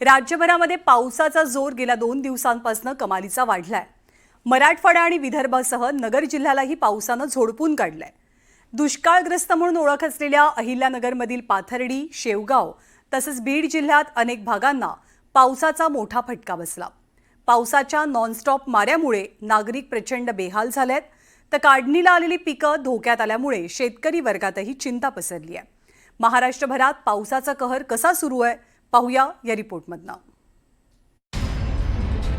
राज्यभरामध्ये पावसाचा जोर गेल्या 2 दिवसांपासून कमालीचा वाढलाय। मराठवाडा आणि विदर्भासह नगर जिल्ह्यालाही पावसानं झोडपून काढलंय। दुष्काळग्रस्त म्हणून ओळख असलेल्या अहिल्यानगरमधील पाथर्डी, शेवगाव तसंच बीड जिल्ह्यात अनेक भागांना पावसाचा मोठा फटका बसला। पावसाच्या नॉनस्टॉप माऱ्यामुळे नागरिक प्रचंड बेहाल झालेत, तर काढणीला आलेली पिकं धोक्यात आल्यामुळे शेतकरी वर्गातही चिंता पसरली आहे। महाराष्ट्रभरात पावसाचा कहर कसा सुरू आहे पाहूया या रिपोर्टमधनं।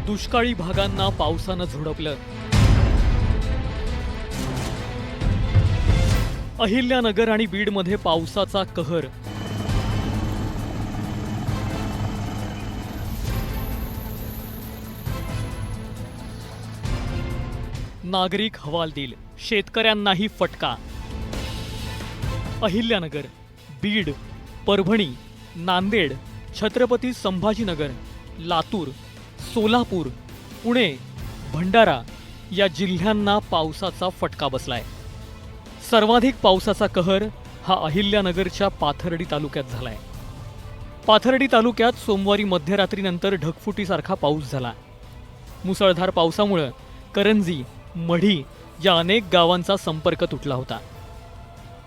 दुष्काळी भागांना पावसानं झोडपलं। अहिल्यानगर आणि बीडमध्ये पावसाचा कहर। नागरिक हवालदिल, शेतकऱ्यांनाही फटका। अहिल्यानगर, बीड, परभणी, नांदेड, छत्रपती संभाजीनगर, लातूर, सोलापूर, पुणे, भंडारा या जिल्ह्यांना पावसाचा फटका बसलाय। सर्वाधिक पावसाचा कहर हा अहिल्यानगरच्या पाथर्डी तालुक्यात झालाय। पाथर्डी तालुक्यात सोमवारी मध्यरात्रीनंतर ढगफुटीसारखा पाऊस झाला। मुसळधार पावसामुळे करंजी, मढी या अनेक गावांचा संपर्क तुटला होता।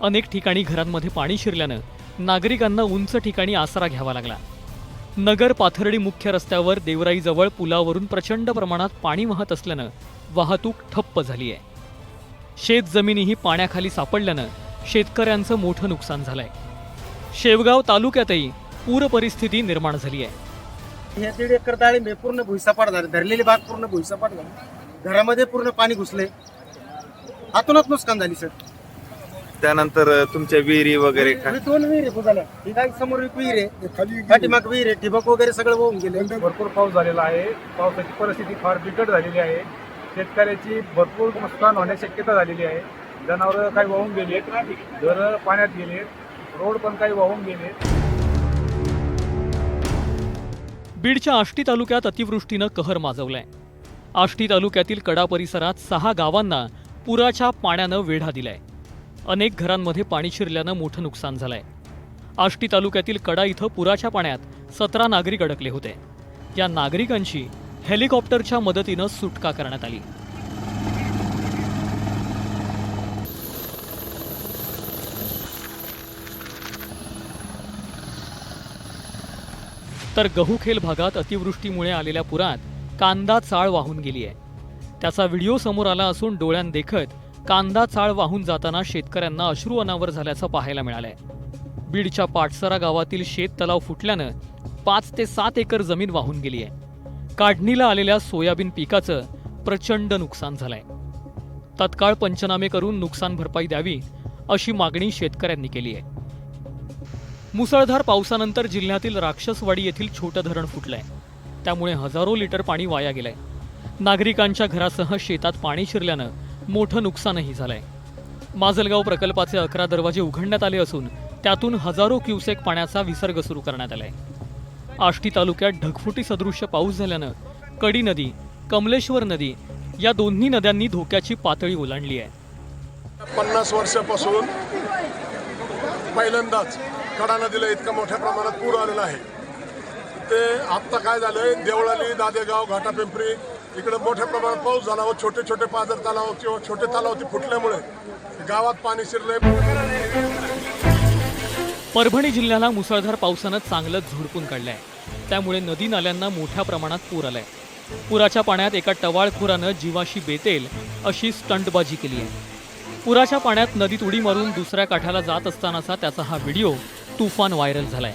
अनेक ठिकाणी घरांमध्ये पाणी शिरल्यानं नागरिकांना उंच ठिकाणी आसरा घ्यावा लागला। नगर पाथर्डी मुख्य रस्त्यावर देवराईजवळ पुलावरून प्रचंड प्रमाणात पाणी वाहत असल्यानं वाहतूक ठप्प झाली आहे। शेत जमिनीही पाण्याखाली सापडल्यानं शेतकऱ्यांचं मोठं नुकसान झालंय। शेवगाव तालुक्यातही पूर परिस्थिती निर्माण झाली आहे। हे 1.5 एकर डाळिंब पूर्ण भुईसपाट झाले, धरलेली बाग पूर्ण भुईसपाट झाली, घरामध्ये पूर्ण पाणी घुसले, आतूनच नुकसान झाली सर। त्यानंतर तुमच्या विहिरी वगैरे काय? 2 विहिरी बुजाल्या, ही काय समोर एक विहीर आहे, खाली पाठीमाग विहीर आहे, ठिबक वगैरे सगळं वाहून गेले। भरपूर पाऊस झालेला आहे। पावसाची परिस्थिती फार बिकट झालेली आहे। शेतकऱ्याची भरपूर नुकसान होण्याची शक्यता झालेली आहे। जनावरं काही वाहून गेलेत, घरं पाण्यात गेलेत, रोड पण काही वाहून गेलेत। बीडच्या आष्टी तालुक्यात अतिवृष्टीनं कहर माजवलाय। आष्टी तालुक्यातील कडा परिसरात 6 गावांना पुराच्या पाण्यानं वेढा दिलाय। अनेक घरांमध्ये पाणी शिरल्यानं मोठं नुकसान झालंय। आष्टी तालुक्यातील कडा इथं पुराच्या पाण्यात 17 नागरिक अडकले होते। या नागरिकांची हेलिकॉप्टरच्या मदतीनं सुटका करण्यात आली। तर गहुखेल भागात अतिवृष्टीमुळे आलेल्या पुरात कांदा चाळ वाहून गेली आहे। त्याचा व्हिडिओ समोर आला असून डोळ्यांदेखत कांदा चाळ वाहून जाताना शेतकऱ्यांना अश्रू अनावर झाल्याचं पाहायला मिळालंय। बीडच्या पाटसरा गावातील शेत तलाव फुटल्यानं 5 ते 7 एकर जमीन वाहून गेली आहे। काढणीला आलेल्या सोयाबीन पिकाचं प्रचंड नुकसान झालंय। तत्काळ पंचनामे करून नुकसान भरपाई द्यावी अशी मागणी शेतकऱ्यांनी केली आहे। मुसळधार पावसानंतर जिल्ह्यातील राक्षसवाडी येथील छोटं धरण फुटलंय। त्यामुळे हजारो लिटर पाणी वाया गेलंय। नागरिकांच्या घरासह शेतात पाणी शिरल्यानं मोठं नुकसानही झालंय। माजलगाव प्रकल्पाचे 11 दरवाजे उघडण्यात आले असून त्यातून हजारो क्युसेक पाण्याचा विसर्ग सुरू करण्यात आलाय। आष्टी तालुक्यात ढगफुटी सदृश्य पाऊस झाल्यानं कडी नदी, कमलेश्वर नदी या दोन्ही नद्यांनी धोक्याची पातळी ओलांडली आहे। 50 वर्षापासून पहिल्यांदाच कडा नदीला इतका मोठ्या प्रमाणात पूर आलेला आहे। ते आत्ता काय झालंय, देवळाली, दादेगाव, घाटापिंपरी इकडे मोठ्या प्रमाणात पाऊस झाला व छोटे छोटे पाझर तलाव किंवा छोटे तलाव फुटल्यामुळे गावात पाणी शिरले। परभणी जिल्ह्याला मुसळधार पावसानं चांगलंच झोडपून काढलंय। त्यामुळे नदी नाल्यांना मोठ्या प्रमाणात पूर आलाय। पुराच्या पाण्यात एका टवाळखोरानं जीवाशी बेतेल अशी स्टंटबाजी केली आहे। पुराच्या पाण्यात नदीत उडी मारून दुसऱ्या काठाला जात असतानाचा त्याचा हा व्हिडिओ तुफान व्हायरल झालाय।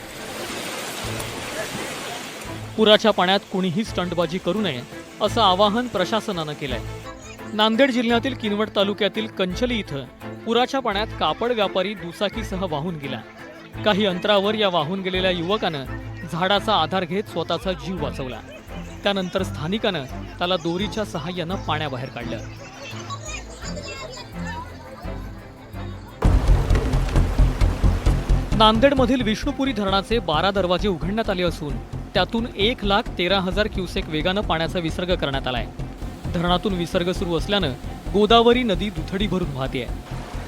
पुराच्या पाण्यात कुणीही स्टंटबाजी करू नये असं आवाहन प्रशासनानं केलंय। नांदेड जिल्ह्यातील किनवट तालुक्यातील कंचली इथं पुराच्या पाण्यात कापड व्यापारी दुचाकीसह वाहून गेला। काही अंतरावर या वाहून गेलेल्या युवकानं झाडाचा आधार घेत स्वतःचा जीव वाचवला। त्यानंतर स्थानिकानं त्याला दोरीच्या सहाय्यानं पाण्याबाहेर काढलं। नांदेडमधील विष्णुपुरी धरणाचे 12 दरवाजे उघडण्यात आले असून त्यातून 1,13,000 क्युसेक वेगानं पाण्याचा विसर्ग करण्यात आलाय। धरणातून विसर्ग सुरू असल्यानं गोदावरी नदी दुथडी भरून वाहते।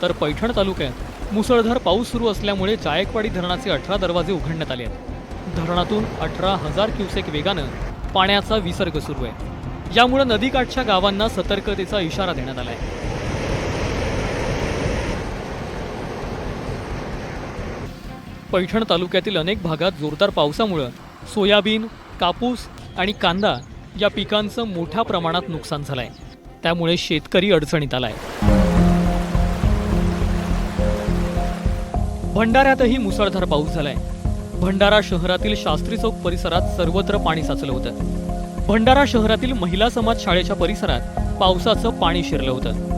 तर पैठण तालुक्यात मुसळधार पाऊस सुरू असल्यामुळे जायकवाडी धरणाचे 18 दरवाजे उघडण्यात आले आहेत। धरणातून 18,000 क्युसेक वेगानं पाण्याचा विसर्ग सुरू आहे. यामुळे नदीकाठच्या गावांना सतर्कतेचा इशारा देण्यात आलाय. पैठण तालुक्यातील अनेक भागात जोरदार पावसामुळे सोयाबीन, कापूस आणि कांदा या पिकांचं मोठ्या प्रमाणात नुकसान झालंय. त्यामुळे शेतकरी अडचणीत आलाय. भंडाऱ्यातही मुसळधार पाऊस झालाय. भंडारा शहरातील शास्त्री चौक परिसरात सर्वत्र पाणी साचलं होतं. भंडारा शहरातील महिला समाज शाळेच्या परिसरात पावसाचं पाणी शिरलं होतं.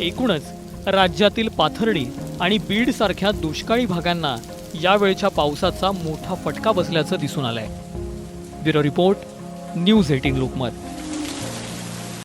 एकूणच राज्यातील पाथर्डी आणि बीड सारख्या दुष्काळी भागांना यावेळच्या पावसाचा मोठा फटका बसल्याचं दिसून आलंय. Bureau report, news 18 Lokmat.